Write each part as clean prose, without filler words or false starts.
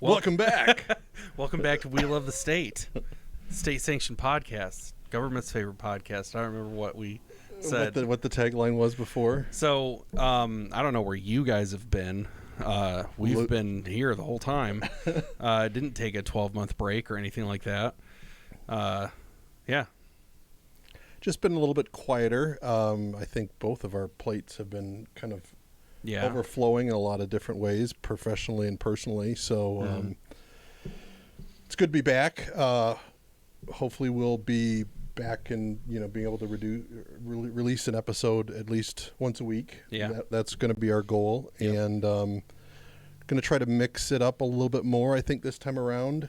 Welcome back. Welcome back to We Love the State, state-sanctioned podcast, government's favorite podcast. I don't remember what we said. What the tagline was before. So, I don't know where you guys have been. We've been here the whole time. Didn't take a 12-month break or anything like that. Yeah. Just been a little bit quieter. I think both of our plates have been kind of overflowing in a lot of different ways, professionally and personally. So it's good to be back. Hopefully we'll be back and being able to release an episode at least once a week. Yeah, that's going to be our goal. Yep. And going to try to mix it up a little bit more, I think, this time around.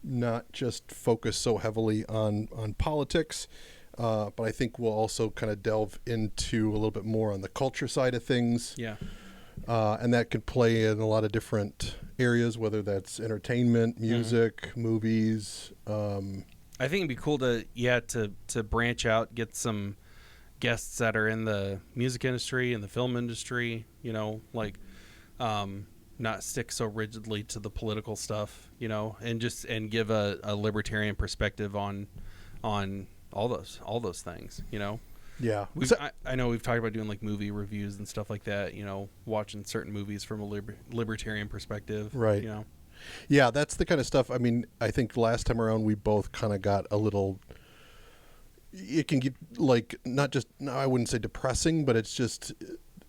Not just focus so heavily on politics, but I think we'll also kind of delve into a little bit more on the culture side of things. Yeah. And that could play in a lot of different areas, whether that's entertainment, music, movies. I think it'd be cool to branch out, get some guests that are in the music industry and the film industry, not stick so rigidly to the political stuff, and give a libertarian perspective on all those things, Yeah. I know we've talked about doing like movie reviews and stuff like that, watching certain movies from a libertarian perspective. Right. Yeah, that's the kind of stuff. I mean, I think last time around we both kind of got a little, it can get like, I wouldn't say depressing, but it's just,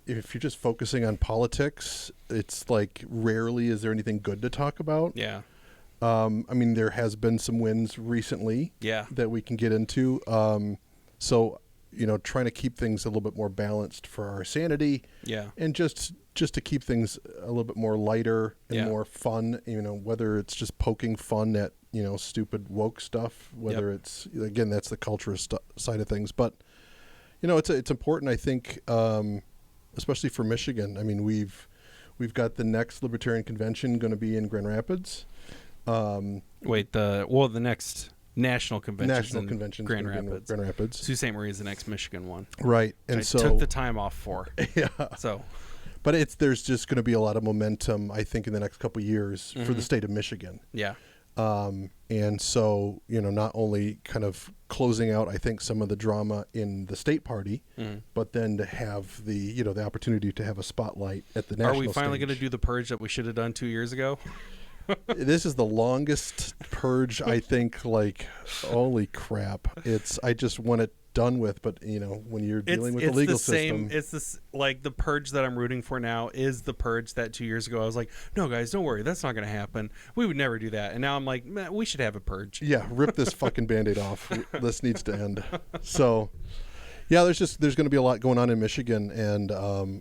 if you're just focusing on politics, it's like rarely is there anything good to talk about. Yeah. I mean, there has been some wins recently that we can get into. So, trying to keep things a little bit more balanced for our sanity. Yeah. And just to keep things a little bit more lighter and more fun, whether it's just poking fun at, stupid woke stuff, whether it's, again, that's the culture side of things. But, it's important, I think, especially for Michigan. I mean, we've got the next Libertarian Convention going to be in Grand Rapids. The next National Convention in Grand Rapids. Sault Ste. Marie is the next Michigan one. Right. And I took the time off for. Yeah. So, but there's just going to be a lot of momentum, I think, in the next couple of years for the state of Michigan. Yeah. And so, not only kind of closing out, I think, some of the drama in the state party, but then to have the opportunity to have a spotlight at the national stage. Are we finally going to do the purge that we should have done 2 years ago? This is the longest purge, I think, like, holy crap. I just want it done with, but when you're dealing with the legal system, it's this, like, the purge that I'm rooting for now is the purge that 2 years ago I was like, no guys, don't worry, that's not going to happen, we would never do that. And now I'm like, man, we should have a purge. Yeah, rip this fucking Band-Aid off. This needs to end. So yeah, there's going to be a lot going on in Michigan, and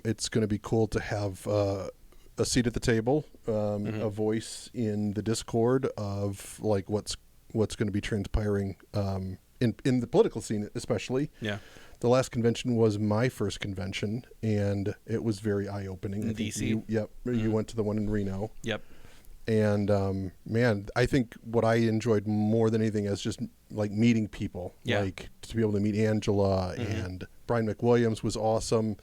it's going to be cool to have a seat at the table, a voice in the discord of like what's going to be transpiring in the political scene, especially. Yeah. The last convention was my first convention, and it was very eye-opening. In D.C.? You went to the one in Reno. Yep. And man, I think what I enjoyed more than anything is just like meeting people. Yeah. Like to be able to meet Angela and Brian McWilliams was awesome.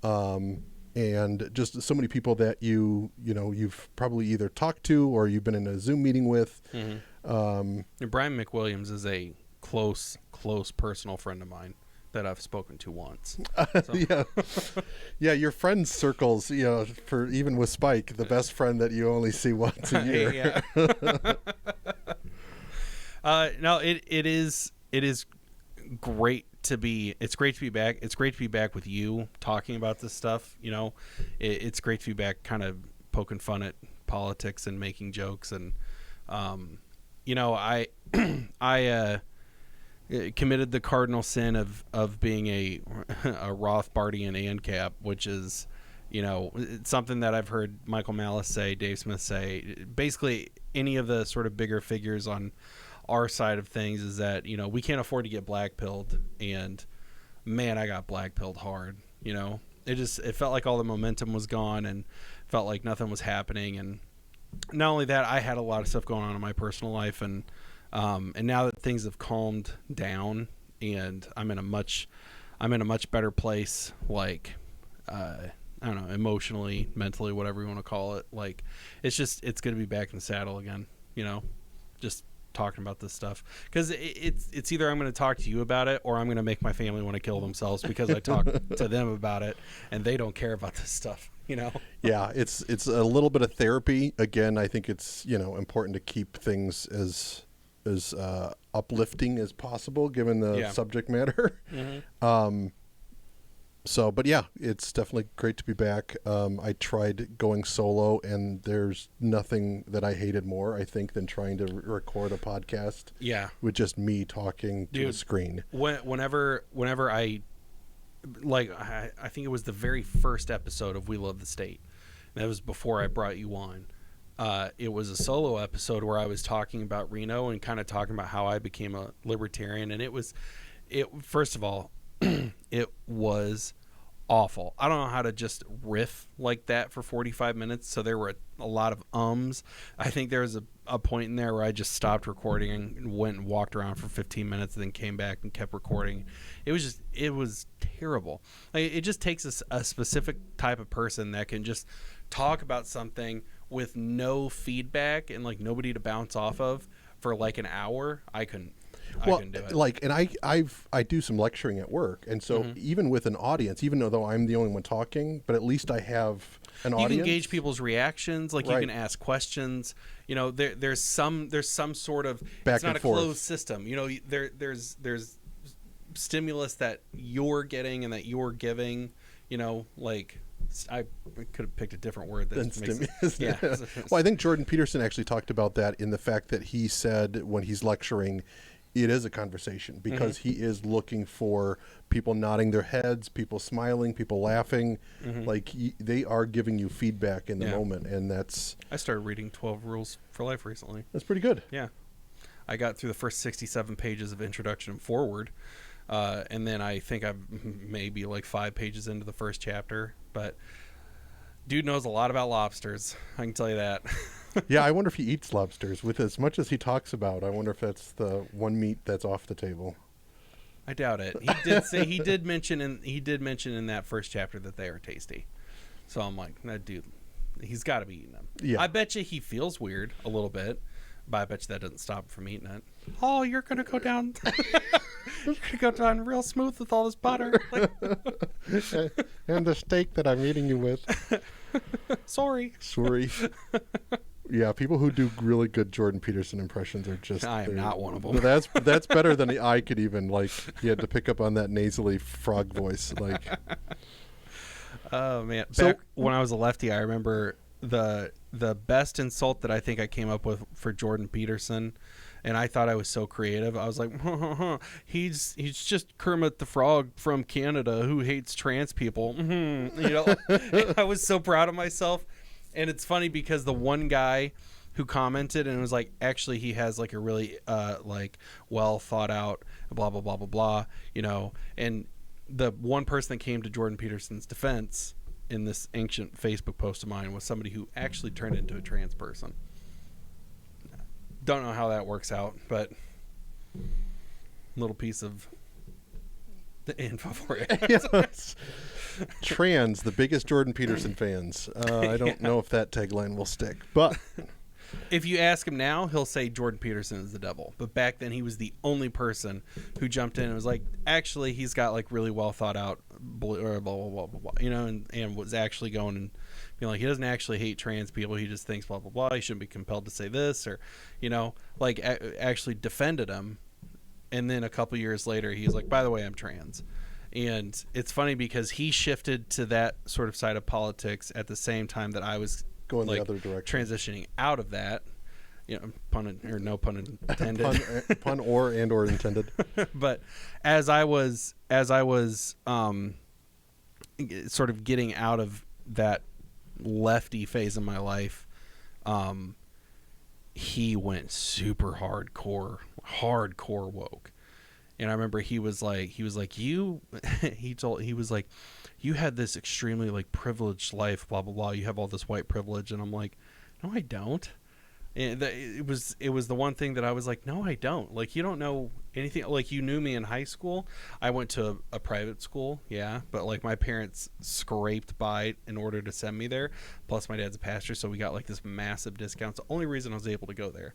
And just so many people that you've probably either talked to or you've been in a Zoom meeting with. And Brian McWilliams is a close personal friend of mine that I've spoken to once. So. Yeah, your friends circles, for even with Spike, the best friend that you only see once a year. No, it is great to be. It's great to be back. It's great to be back with you talking about this stuff. It's great to be back, kind of poking fun at politics and making jokes. And I committed the cardinal sin of being a Rothbardian ANCAP, which is, it's something that I've heard Michael Malice say, Dave Smith say, basically any of the sort of bigger figures on our side of things, is that, we can't afford to get black-pilled. And man, I got black-pilled hard. It felt like all the momentum was gone and felt like nothing was happening. And not only that, I had a lot of stuff going on in my personal life, and now that things have calmed down and I'm in a much better place, like I don't know, emotionally, mentally, whatever you want to call it. Like, it's going to be back in the saddle again, just talking about this stuff. Because it's either I'm going to talk to you about it or I'm going to make my family want to kill themselves because I talk to them about it and they don't care about this stuff, Yeah, it's a little bit of therapy. Again, I think it's, important to keep things as uplifting as possible given the subject matter. Mm-hmm. But yeah, it's definitely great to be back. I tried going solo, and there's nothing that I hated more, I think, than trying to record a podcast. Yeah, with just me talking to a screen. Whenever I think it was the very first episode of We Love the State. That was before I brought you on. It was a solo episode where I was talking about Reno and kind of talking about how I became a libertarian, and first of all, it was awful. I don't know how to just riff like that for 45 minutes, so there were a lot of ums. I think there was a point in there where I just stopped recording and went and walked around for 15 minutes and then came back and kept recording. It was terrible. Like, it just takes a specific type of person that can just talk about something with no feedback and like nobody to bounce off of for like an hour. I couldn't do it. And I do some lecturing at work, and so even with an audience, even though I'm the only one talking, but at least I have an audience. You can gauge people's reactions, like you can ask questions. There's some sort of back it's not and a forth. Closed system. There's stimulus that you're getting and that you're giving. Like I could have picked a different word than stimulus. Yeah. Well, I think Jordan Peterson actually talked about that in the fact that he said when he's lecturing, it is a conversation because he is looking for people nodding their heads, people smiling, people laughing. Like they are giving you feedback in the moment, and I started reading 12 Rules for Life recently. That's pretty good. Yeah, I got through the first 67 pages of introduction and forward, and then I think I'm maybe like 5 pages into the first chapter. But dude knows a lot about lobsters. I can tell you that. Yeah, I wonder if he eats lobsters. With as much as he talks about, I wonder if that's the one meat that's off the table. I doubt it. He did mention in that first chapter that they are tasty. So I'm like, that dude, he's got to be eating them. Yeah. I bet you he feels weird a little bit, but I bet you that doesn't stop him from eating it. Oh, you're gonna go down. You're gonna go down real smooth with all this butter. And the steak that I'm eating you with. Sorry. Yeah, people who do really good Jordan Peterson impressions are just... I am not one of them. That's better than I could even, like, he had to pick up on that nasally frog voice. Like, oh, man. Back when I was a lefty, I remember the best insult that I think I came up with for Jordan Peterson, and I thought I was so creative. I was like, he's just Kermit the Frog from Canada who hates trans people. I was so proud of myself. And it's funny because the one guy who commented and was like, actually, he has like a really like well thought out blah, blah, blah, blah, blah, and the one person that came to Jordan Peterson's defense in this ancient Facebook post of mine was somebody who actually turned into a trans person. Don't know how that works out, but little piece of the info for you. Trans, the biggest Jordan Peterson fans. I don't know if that tagline will stick, but if you ask him now, he'll say Jordan Peterson is the devil. But back then, he was the only person who jumped in and was like, actually, he's got like really well thought out, blah blah blah blah blah, and was actually going and being like, he doesn't actually hate trans people. He just thinks blah blah blah. He shouldn't be compelled to say this, or like actually defended him. And then a couple years later, he's like, by the way, I'm trans. And it's funny because he shifted to that sort of side of politics at the same time that I was going the other direction, transitioning out of that. Pun or no pun intended. pun or intended. But as I was sort of getting out of that lefty phase of my life, he went super hardcore woke. And I remember he was like you had this extremely like privileged life, blah blah blah, you have all this white privilege. And I'm like, no, I don't. And it was the one thing that I was like, no, I don't. Like, you don't know anything. Like, you knew me in high school. I went to a private school, yeah, but like my parents scraped by in order to send me there. Plus, my dad's a pastor, so we got like this massive discount. It's the only reason I was able to go there.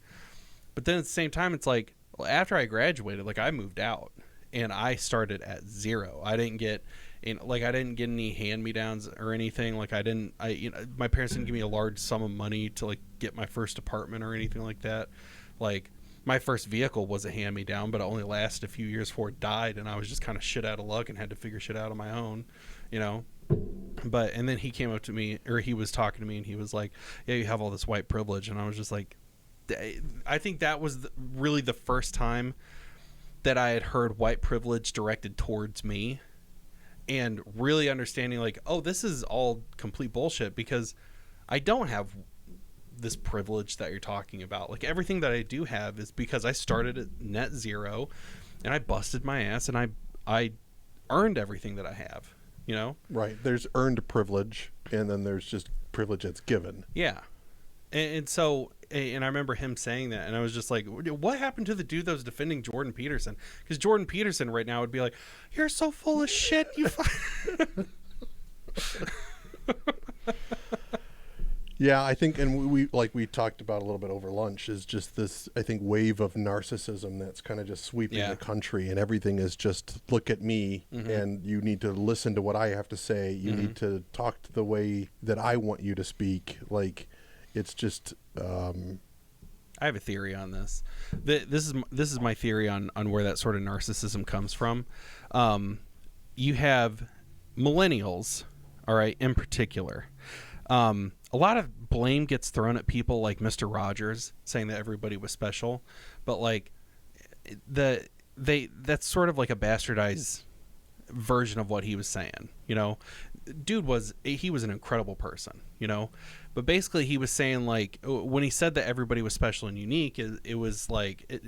But then at the same time, it's like, well, after I graduated, like I moved out and I started at zero. I didn't get any hand-me-downs or anything. Like my parents didn't give me a large sum of money to like get my first apartment or anything like that. Like my first vehicle was a hand-me-down, but it only lasted a few years before it died, and I was just kind of shit out of luck and had to figure shit out on my own, you know. But and then he came up to me, or he was talking to me, and he was like, "Yeah, you have all this white privilege," and I was just like, I think that was really the first time that I had heard white privilege directed towards me. And really understanding like, oh, this is all complete bullshit because I don't have this privilege that you're talking about. Like everything that I do have is because I started at net zero and I busted my ass and I earned everything that I have, you know? Right. There's earned privilege and then there's just privilege that's given. Yeah. And so, and I remember him saying that, and I was just like, what happened to the dude that was defending Jordan Peterson? Because Jordan Peterson right now would be like, you're so full of shit, you Yeah, I think, and we talked about a little bit over lunch, is just this, I think, wave of narcissism that's kind of just sweeping the country, and everything is just, look at me, and you need to listen to what I have to say. You need to talk the way that I want you to speak. Like, it's just... I have a theory on this. This is my theory on where that sort of narcissism comes from. You have millennials, all right, in particular. A lot of blame gets thrown at people like Mr. Rogers saying that everybody was special, but like that's sort of like a bastardized version of what he was saying. You know, he was an incredible person, you know. But basically, he was saying, like, when he said that everybody was special and unique, it was like,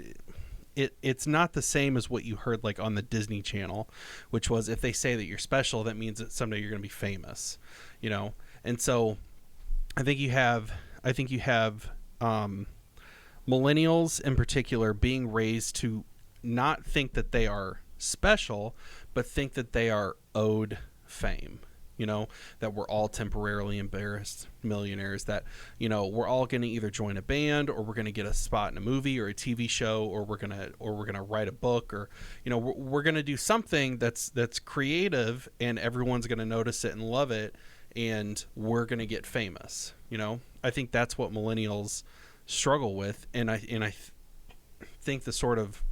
it's not the same as what you heard, like, on the Disney Channel, which was, if they say that you're special, that means that someday you're going to be famous, you know? And so, I think you have millennials in particular being raised to not think that they are special, but think that they are owed fame. You know, that we're all temporarily embarrassed millionaires, that, you know, we're all going to either join a band or we're going to get a spot in a movie or a TV show, or we're going to write a book, or, you know, we're going to do something that's creative and everyone's going to notice it and love it, and we're going to get famous. You know, I think that's what millennials struggle with. And I think the sort of,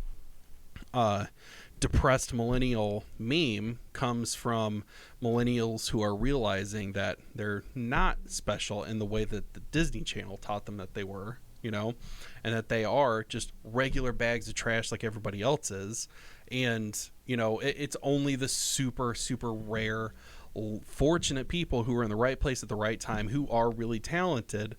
depressed millennial meme comes from millennials who are realizing that they're not special in the way that the Disney Channel taught them that they were, you know, and that they are just regular bags of trash like everybody else is. And, you know, it's only the super, super rare, fortunate people who are in the right place at the right time, who are really talented,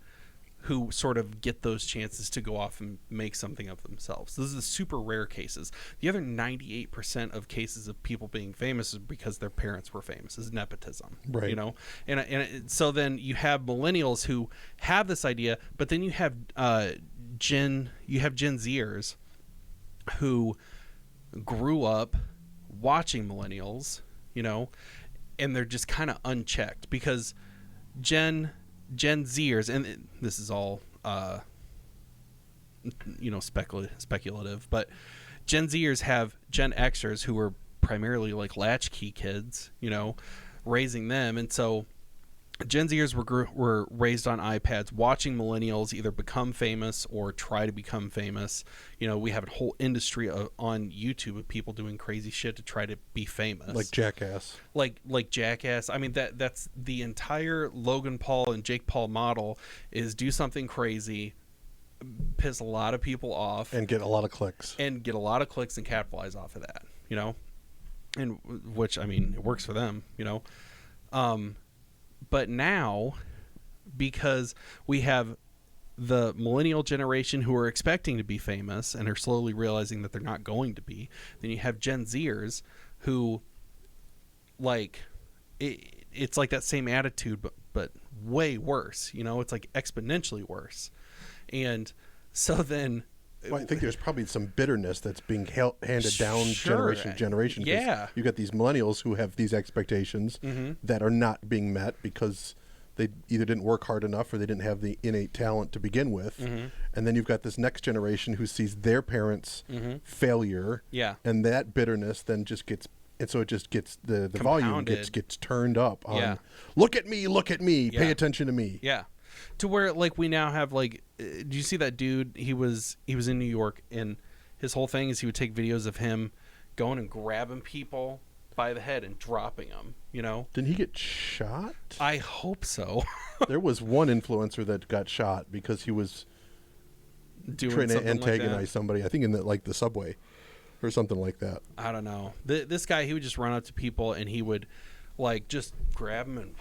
who sort of get those chances to go off and make something of themselves. Those are the super rare cases. The other 98% of cases of people being famous is because their parents were famous. Is nepotism, right? You know, and so then you have millennials who have this idea, but then you have Gen Zers who grew up watching millennials, you know, and they're just kind of unchecked because Gen Zers, and this is all, you know, speculative, but Gen Zers have Gen Xers who were primarily like latchkey kids, you know, raising them. And so Gen Zers were raised on iPads, watching millennials either become famous or try to become famous. You know, we have a whole industry on YouTube of people doing crazy shit to try to be famous, like Jackass. Like Jackass. I mean, that's the entire Logan Paul and Jake Paul model, is do something crazy, piss a lot of people off, and get a lot of clicks, and capitalize off of that. You know, and which, I mean, it works for them. You know. But now, because we have the millennial generation who are expecting to be famous and are slowly realizing that they're not going to be, then you have Gen Zers who, like, it's like that same attitude, but way worse. You know, it's like exponentially worse. And so then well, I think there's probably some bitterness that's being handed down generation to generation. Yeah. You got these millennials who have these expectations that are not being met because they either didn't work hard enough or they didn't have the innate talent to begin with. And then you've got this next generation who sees their parents' failure. Yeah. And that bitterness then just gets, and so it just gets, the volume gets turned up on, look at me, pay attention to me. Yeah. To where, like, we now have, like, do you see that dude? He was in New York, and his whole thing is he would take videos of him going and grabbing people by the head and dropping them, you know? Didn't he get shot? I hope so. There was one influencer that got shot because he was trying to antagonize somebody, I think in the subway or something like that. I don't know. This guy, he would just run up to people and he would, like, just grab them and,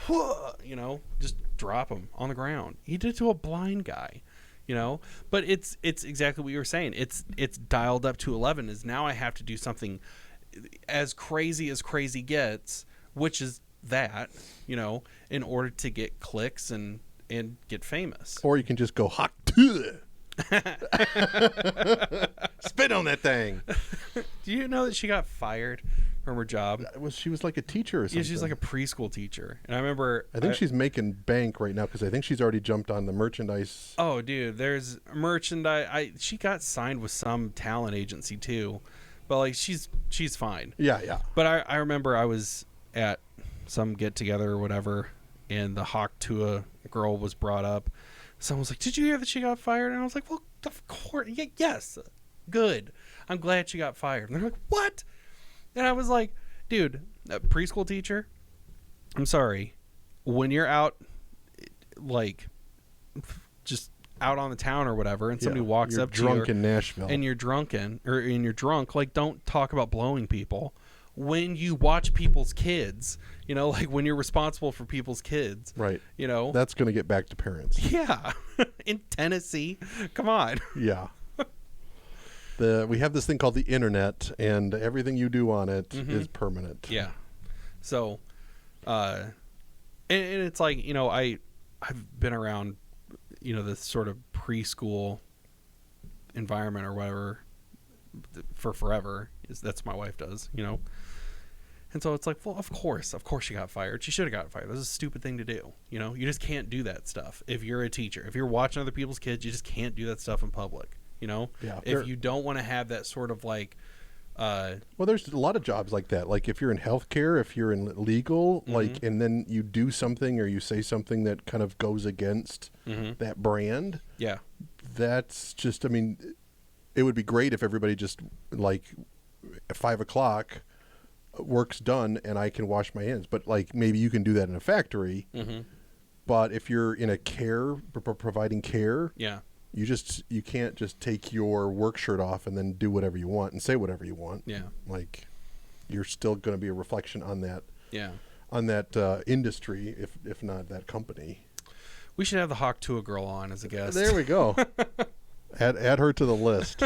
you know, just drop them on the ground. He did it to a blind guy, you know? But it's exactly what you were saying. It's dialed up to 11 is now I have to do something as crazy gets, which is that, you know, in order to get clicks and get famous. Or you can just go hot spit on that thing. Do you know that she got fired from her job? She was like a teacher or something. Yeah, she's like a preschool teacher. And I remember... I think she's making bank right now because I think she's already jumped on the merchandise. Oh, dude, there's merchandise. She got signed with some talent agency, too. But, like, she's fine. Yeah. But I remember I was at some get-together or whatever, and the Hawk Tuah girl was brought up. Someone was like, did you hear that she got fired? And I was like, well, of course. Yes. Good. I'm glad she got fired. And they're like, what? And I was like, dude, a preschool teacher, I'm sorry. When you're out, like, just out on the town or whatever, and somebody walks up to you. You're drunk in Nashville. And you're you're drunk, like, don't talk about blowing people. When you watch people's kids, you know, like when you're responsible for people's kids. Right. You know. That's going to get back to parents. Yeah. In Tennessee. Come on. Yeah. We have this thing called the internet, and everything you do on it is permanent. Yeah. So, and it's like, you know, I've been around, you know, this sort of preschool environment or whatever for forever. That's what my wife does, you know. And so it's like, well, of course she got fired. She should have gotten fired. That's a stupid thing to do. You know, you just can't do that stuff. If you're a teacher, if you're watching other people's kids, you just can't do that stuff in public. You know, if you don't want to have that sort of like, well, there's a lot of jobs like that. Like if you're in healthcare, if you're in legal, like, and then you do something or you say something that kind of goes against that brand. Yeah, that's just. I mean, it would be great if everybody just like at 5:00, work's done and I can wash my hands. But like maybe you can do that in a factory. But if you're in a providing care, you can't just take your work shirt off and then do whatever you want and say whatever you want. Yeah. Like you're still going to be a reflection on that. Yeah. On that industry, if not that company. We should have the Hawk Tuah girl on as a guest. There we go. Add her to the list.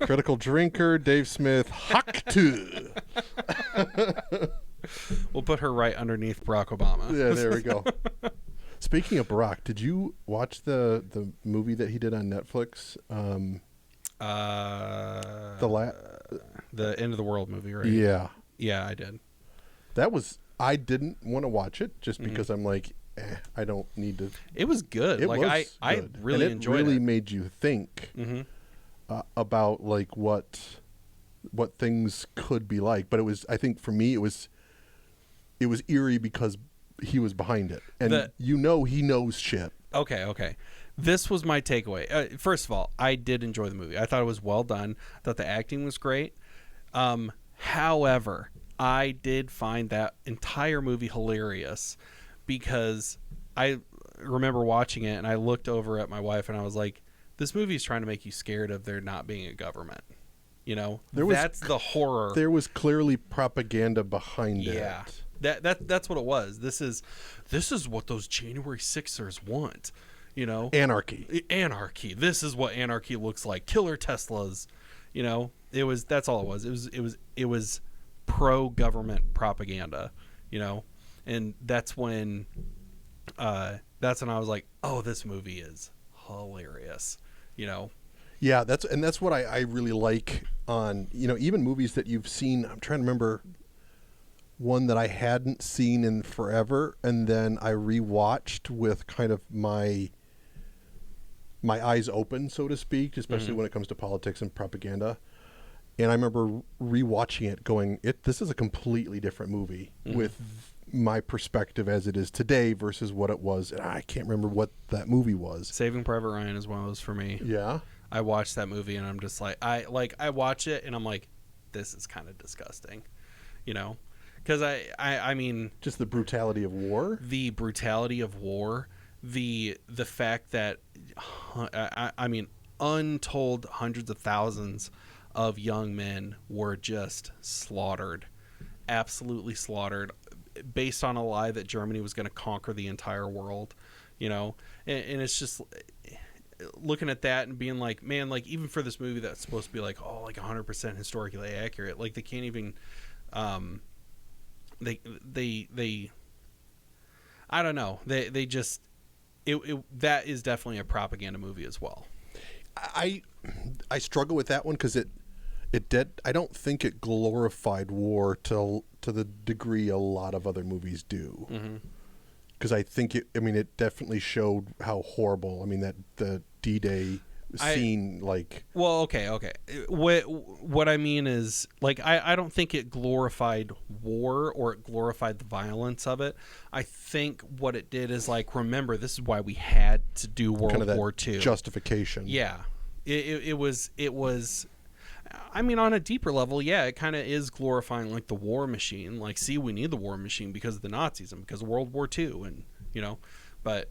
Critical drinker, Dave Smith, Hawk Tuah. We'll put her right underneath Barack Obama. Yeah, there we go. Speaking of Barack, did you watch the movie that he did on Netflix? The End of the World movie, right? Yeah. Yeah, I did. I didn't want to watch it just because I'm like, I don't need to. It was good. I really enjoyed it. It really made you think about like what things could be like. But I think for me, it was eerie because he was behind it, and he knows shit. Okay. This was my takeaway. First of all, I did enjoy the movie. I thought it was well done. I thought the acting was great. However, I did find that entire movie hilarious because I remember watching it and I looked over at my wife and I was like, this movie is trying to make you scared of there not being a government. You know, that's the horror. There was clearly propaganda behind it. Yeah. That's what it was. This is what those January 6ers want, you know? Anarchy. This is what anarchy looks like. Killer Teslas, you know? That's all it was. It was pro-government propaganda, you know? And that's when I was like, "Oh, this movie is hilarious." Yeah, that's what I really like on, even movies that you've seen. I'm trying to remember one that I hadn't seen in forever, and then I rewatched with kind of my eyes open, so to speak, especially when it comes to politics and propaganda. And I remember rewatching it going, this is a completely different movie with my perspective as it is today versus what it was. And I can't remember what that movie was. Saving Private Ryan is one of those for me. Yeah. I watched that movie and I'm just like, I watch it and I'm like, this is kind of disgusting, because I mean, just the brutality of war. The brutality of war, the fact that, I mean, untold hundreds of thousands of young men were just slaughtered, absolutely slaughtered, based on a lie that Germany was going to conquer the entire world, and it's just looking at that and being like, man, like even for this movie that's supposed to be like 100% historically accurate, like they can't even, they I don't know, they just that is definitely a propaganda movie as well. I struggle with that one because it did. I don't think it glorified war to the degree a lot of other movies do. Because I think it definitely showed how horrible. I mean, that the D-Day scene, Well, okay. What I mean is, like, I don't think it glorified war or it glorified the violence of it. I think what it did is, like, remember, this is why we had to do World War II. Justification. Yeah. It was. I mean, on a deeper level, yeah, it kind of is glorifying, like, the war machine. Like, see, we need the war machine because of the Nazis and because of World War II, and But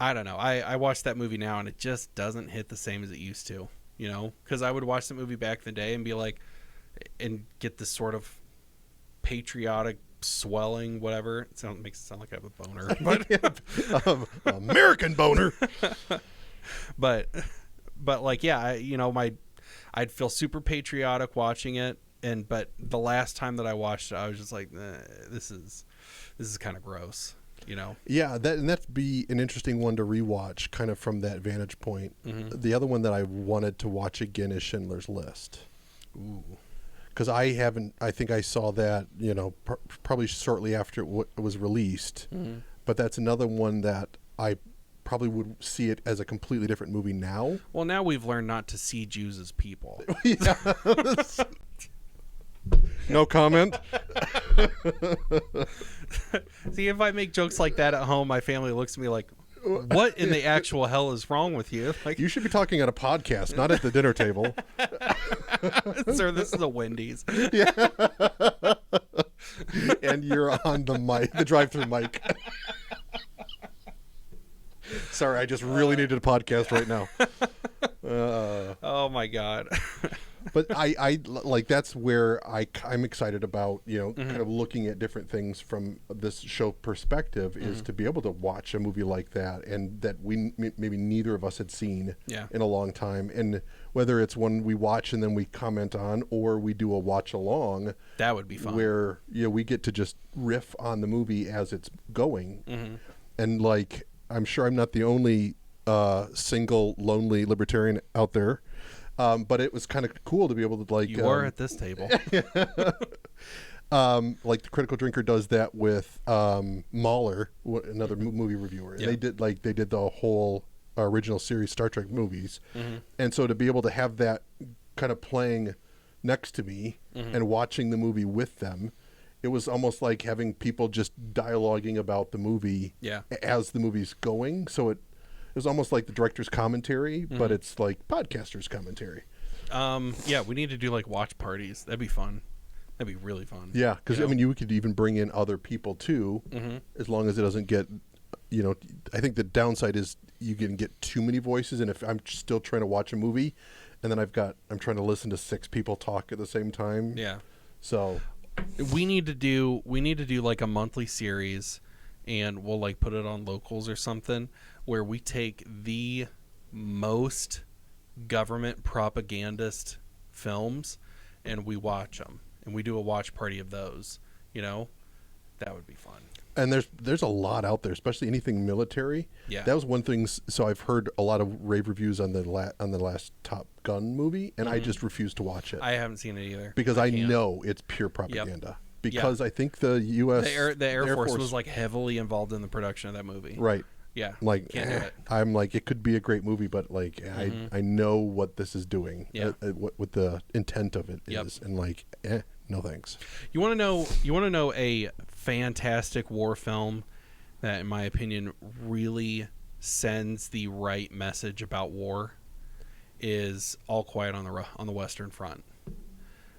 I don't know. I watched that movie now, and it just doesn't hit the same as it used to. Because I would watch the movie back in the day and be like, and get this sort of patriotic swelling, whatever. Makes it sound like I have a boner, but American boner. But like, yeah, I'd feel super patriotic watching it, but the last time that I watched it, I was just like, this is kind of gross, Yeah, that'd be an interesting one to rewatch, kind of from that vantage point. The other one that I wanted to watch again is Schindler's List. Ooh. Because I think I saw that, probably shortly after it was released. But that's another one that I probably would see it as a completely different movie now. Well, now we've learned not to see Jews as people. No comment. See, if I make jokes like that at home, my family looks at me like, what in the actual hell is wrong with you? Like, you should be talking at a podcast, not at the dinner table. Sir, this is a Wendy's. Yeah. And you're on the drive-through mic. Sorry, I just really needed a podcast right now. Oh my God. But I like, that's where I'm excited about, kind of looking at different things from this show perspective, is to be able to watch a movie like that, and that we maybe neither of us had seen in a long time. And whether it's one we watch and then we comment on, or we do a watch along, that would be fun, where we get to just riff on the movie as it's going. And like, I'm sure I'm not the only single lonely libertarian out there. But it was kind of cool to be able to, like, you are at this table. Like the Critical Drinker does that with Mahler, another movie reviewer. And they did the whole original series Star Trek movies. And so to be able to have that kind of playing next to me and watching the movie with them, it was almost like having people just dialoguing about the movie as the movie's going. So it was almost like the director's commentary, but it's like podcaster's commentary. Yeah, we need to do like watch parties. That'd be fun. That'd be really fun. Yeah, because I mean, you could even bring in other people too, as long as it doesn't get, I think the downside is you can get too many voices, and if I'm still trying to watch a movie, and then I'm trying to listen to 6 people talk at the same time. Yeah. So we need to do like a monthly series, and we'll like put it on Locals or something, where we take the most government propagandist films and we watch them, and we do a watch party of those. That would be fun. And there's a lot out there, especially anything military. Yeah, that was one thing. So I've heard a lot of rave reviews on the last Top Gun movie, and I just refuse to watch it. I haven't seen it either because I know it's pure propaganda. Yep. Because I think the U.S. the Air Force was like heavily involved in the production of that movie. Right. Yeah. Like, can't do it. I'm like, it could be a great movie, but like, I know what this is doing. Yeah. What the intent of it is, and like, no thanks. You want to know a fantastic war film that, in my opinion, really sends the right message about war? Is All Quiet on the Western Front.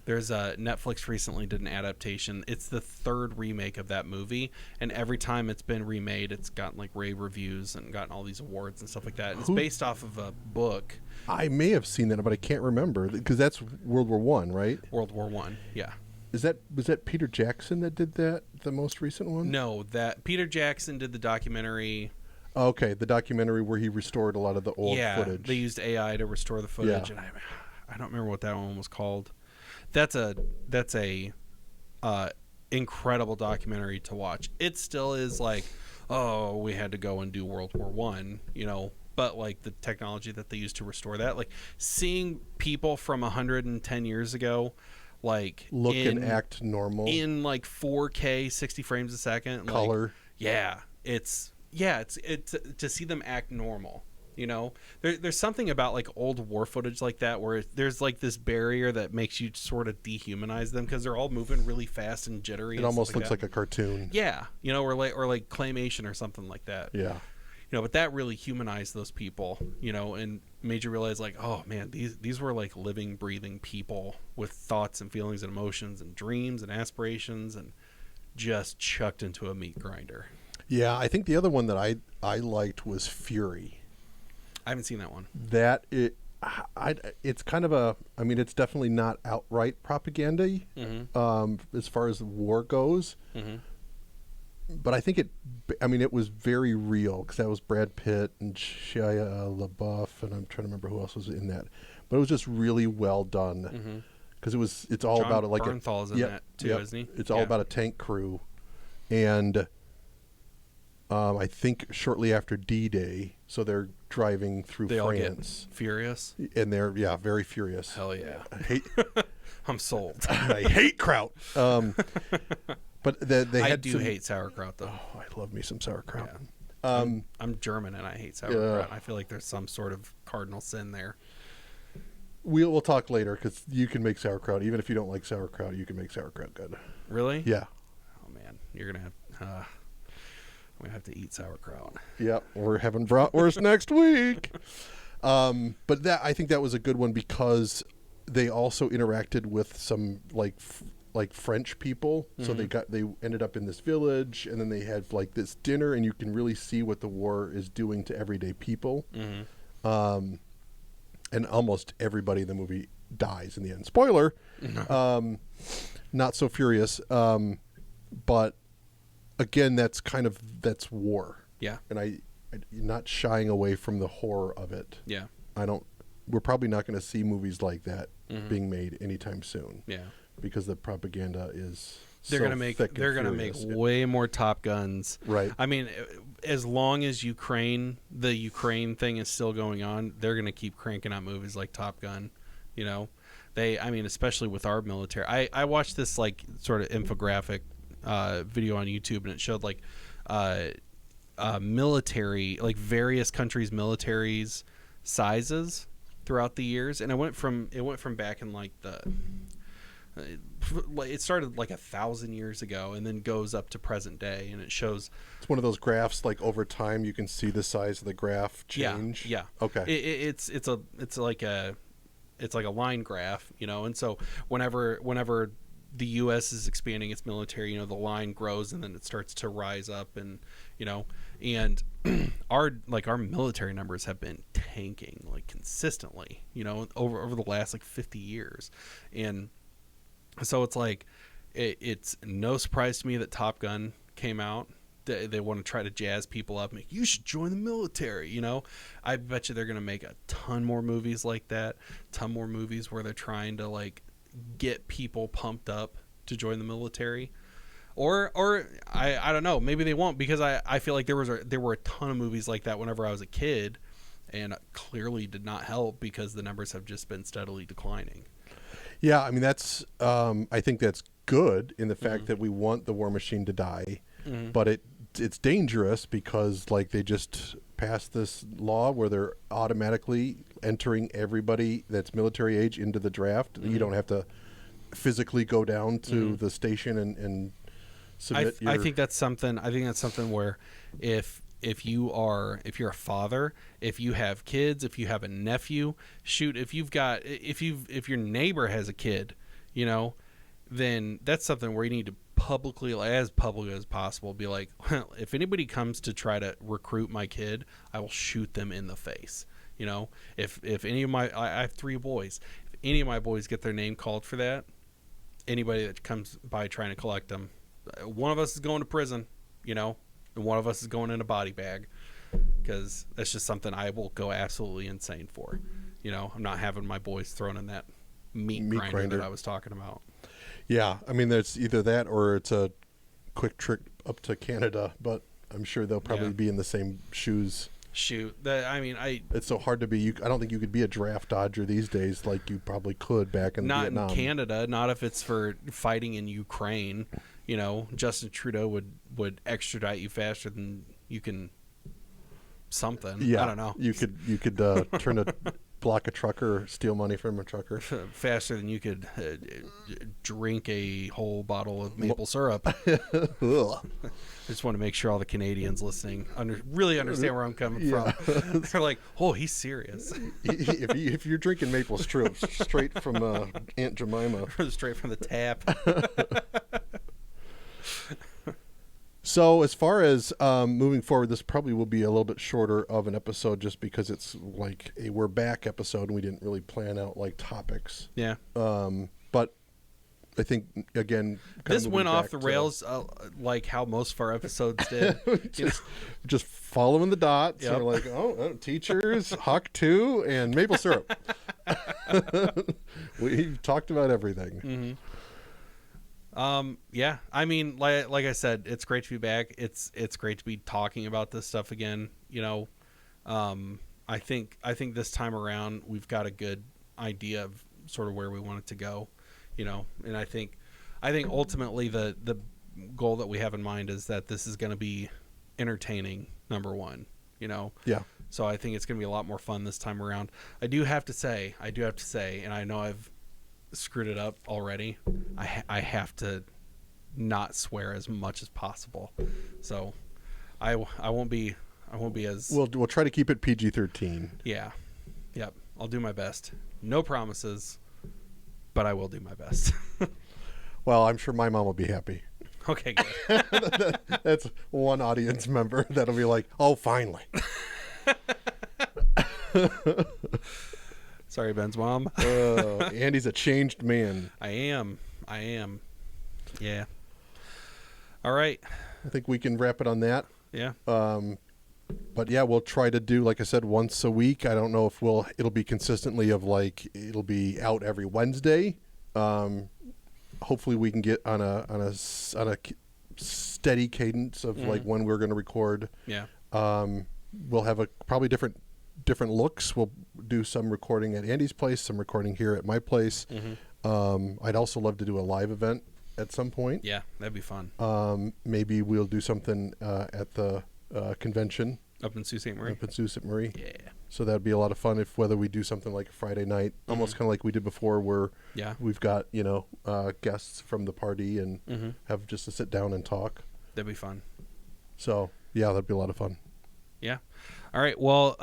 There's Netflix recently did an adaptation. It's the third remake of that movie, and every time it's been remade, it's gotten like rave reviews and gotten all these awards and stuff like that. And it's based off of a book. I may have seen that, but I can't remember because that's World War I, right? World War I, yeah. Was that Peter Jackson that did that, the most recent one? No, that Peter Jackson did the documentary. Okay, the documentary where he restored a lot of the old footage. They used AI to restore the footage, and I don't remember what that one was called. That's a incredible documentary to watch. It still is like, oh, we had to go and do World War I, but like the technology that they used to restore that, like seeing people from 110 years ago, like look and act normal in like 4K, 60 frames a second, color. Like, it's to see them act normal. There's something about like old war footage like that where there's like this barrier that makes you sort of dehumanize them because they're all moving really fast and jittery. It almost looks like a cartoon. Yeah, or like claymation or something like that. Yeah. But that really humanized those people, and made you realize like, oh man, these were like living, breathing people with thoughts and feelings and emotions and dreams and aspirations, and just chucked into a meat grinder. Yeah, I think the other one that I liked was Fury. I haven't seen that one. It's kind of it's definitely not outright propaganda as far as the war goes. Mm-hmm. But I think it was very real because that was Brad Pitt and Shia LaBeouf, and I'm trying to remember who else was in that. But it was just really well done because it's all about it. Like Bernthal's in that too, isn't he? It's all about a tank crew, and I think shortly after D-Day, so they're driving through France. All get furious, and they're very furious. Hell yeah! I'm sold. I hate kraut. But I hate sauerkraut though. Oh, I love me some sauerkraut. Yeah. I'm German and I hate sauerkraut. I feel like there's some sort of cardinal sin there. We'll talk later because you can make sauerkraut. Even if you don't like sauerkraut, you can make sauerkraut good. Really? Yeah. Oh man, you're gonna have to eat sauerkraut. Yep, we're having bratwurst next week. But I think that was a good one because they also interacted with some like French people. So they ended up in this village, and then they had like this dinner, and you can really see what the war is doing to everyday people. And almost everybody in the movie dies in the end. Spoiler. Not so furious. But again, that's war. Yeah. And I'm not shying away from the horror of it. Yeah. We're probably not going to see movies like that being made anytime soon. Yeah. Because the propaganda is they're going to make way more Top Guns. Right. I mean, as long as the Ukraine thing is still going on, they're going to keep cranking out movies like Top Gun, especially with our military. I watched this like sort of infographic video on YouTube, and it showed like military, like various countries' militaries sizes throughout the years, and it went from back in like it started like 1,000 years ago and then goes up to present day, and it shows. It's one of those graphs like over time you can see the size of the graph change. Yeah. Okay. It's like a line graph, and so whenever the U.S. is expanding its military, the line grows and then it starts to rise up, and and our military numbers have been tanking like consistently, over the last like 50 years, and so it's like it's no surprise to me that Top Gun came out. They want to try to jazz people up, make you should join the military. I bet you they're going to make a ton more movies like that, ton more movies where they're trying to like get people pumped up to join the military. Or I don't know. Maybe they won't, because I feel like there were a ton of movies like that whenever I was a kid, and clearly did not help because the numbers have just been steadily declining. Yeah, I mean that's I think that's good in the fact that we want the War Machine to die, but it's dangerous because like they just passed this law where they're automatically entering everybody that's military age into the draft. You don't have to physically go down to the station and submit I think that's something where if you're a father, if you have kids, if you have a nephew, shoot, if your neighbor has a kid, you know, then that's something where you need to publicly as possible be like, well, if anybody comes to try to recruit my kid, I will shoot them in the face. You know, if any of I have 3 boys, if any of my boys get their name called for that, anybody that comes by trying to collect them, one of us is going to prison, you know, and one of us is going in a body bag, because that's just something I will go absolutely insane for. You know, I'm not having my boys thrown in that meat grinder that I was talking about. Yeah, I mean, there's either that or it's a quick trip up to Canada, but I'm sure they'll probably be in the same shoes. Shoot, it's so hard to be. I don't think you could be a draft dodger these days like you probably could back in Vietnam. Not in Canada, not if it's for fighting in Ukraine. You know, Justin Trudeau would extradite you faster than you can something. Yeah, I don't know. You could block a trucker or steal money from a trucker faster than you could drink a whole bottle of maple syrup. I just want to make sure all the Canadians listening really understand where I'm coming from. They're like, "Oh, he's serious." if you're drinking maple syrup straight from Aunt Jemima, straight from the tap. So as far as moving forward, this probably will be a little bit shorter of an episode just because it's like a we're back episode and we didn't really plan out like topics. Yeah. But I think, again, this went off the rails like how most of our episodes did. just following the dots. Yep. We're like, teachers, Huck 2, and maple syrup. We've talked about everything. Yeah, I mean, like I said, it's great to be back. It's great to be talking about this stuff again. You know, I think this time around we've got a good idea of sort of where we want it to go. You know, and I think ultimately the goal that we have in mind is that this is going to be entertaining, number one. You know. Yeah. So I think it's going to be a lot more fun this time around. I do have to say, and I know I've screwed it up already. I have to not swear as much as possible, so I won't be as we'll try to keep it PG-13. Yeah, yep. I'll do my best. No promises, but I will do my best. Well, I'm sure my mom will be happy. Okay, good. That's one audience member that'll be like, oh, finally. Sorry, Ben's mom. Andy's a changed man. I am. Yeah. All right. I think we can wrap it on that. Yeah. But yeah, we'll try to do, like I said, once a week. I don't know if it'll be consistently of like, it'll be out every Wednesday. Hopefully we can get on a steady cadence of like when we're going to record. Yeah. We'll have probably different looks. We'll do some recording at Andy's place, some recording here at my place. I'd also love to do a live event at some point. Yeah, that'd be fun. Maybe we'll do something at the convention up in Sault Ste. Marie. Yeah. So that'd be a lot of fun whether we do something like a Friday night, almost kind of like we did before, where we've got guests from the party and have just to sit down and talk. That'd be fun. So yeah, that'd be a lot of fun. Yeah. All right. Well,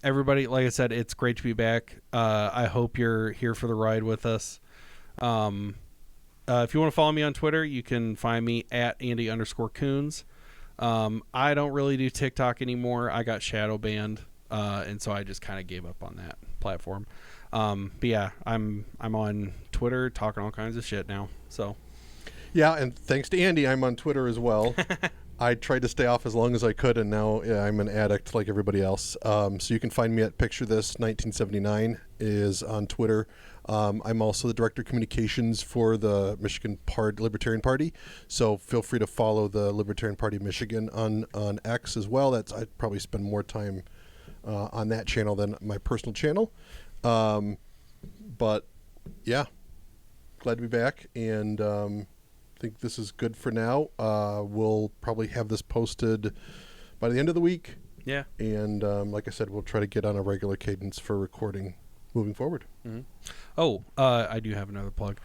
everybody, like I said, it's great to be back. I hope you're here for the ride with us. If you want to follow me on Twitter, you can find me at Andy_Coons. I don't really do TikTok anymore. I got shadow banned, and so I just kind of gave up on that platform. But yeah, I'm on Twitter talking all kinds of shit now. So yeah, and thanks to Andy, I'm on Twitter as well. I tried to stay off as long as I could, and now I'm an addict like everybody else. So you can find me at Picture This 1979 is on Twitter. I'm also the director of communications for the Michigan Libertarian Party, so feel free to follow the Libertarian Party Michigan on X as well. I'd probably spend more time on that channel than my personal channel. But yeah, glad to be back, and I think this is good for now. We'll probably have this posted by the end of the week. Yeah. And like I said, we'll try to get on a regular cadence for recording moving forward. Mm-hmm. Oh, I do have another plug.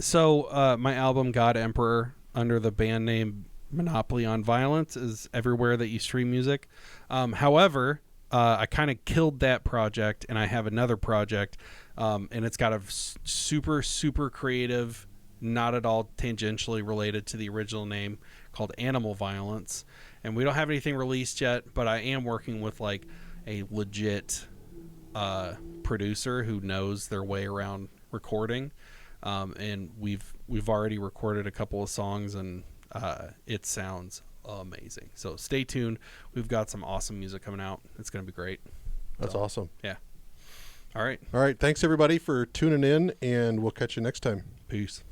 So my album God Emperor, under the band name Monopoly on Violence, is everywhere that you stream music. However, I kind of killed that project, and I have another project, and it's got a super, super creative, not at all tangentially related to the original name, called Animal Violence. And we don't have anything released yet, but I am working with like a legit producer who knows their way around recording, and we've already recorded a couple of songs, and it sounds amazing. So stay tuned. We've got some awesome music coming out. It's going to be great. That's awesome. Yeah. All right. Thanks everybody for tuning in, and we'll catch you next time. Peace.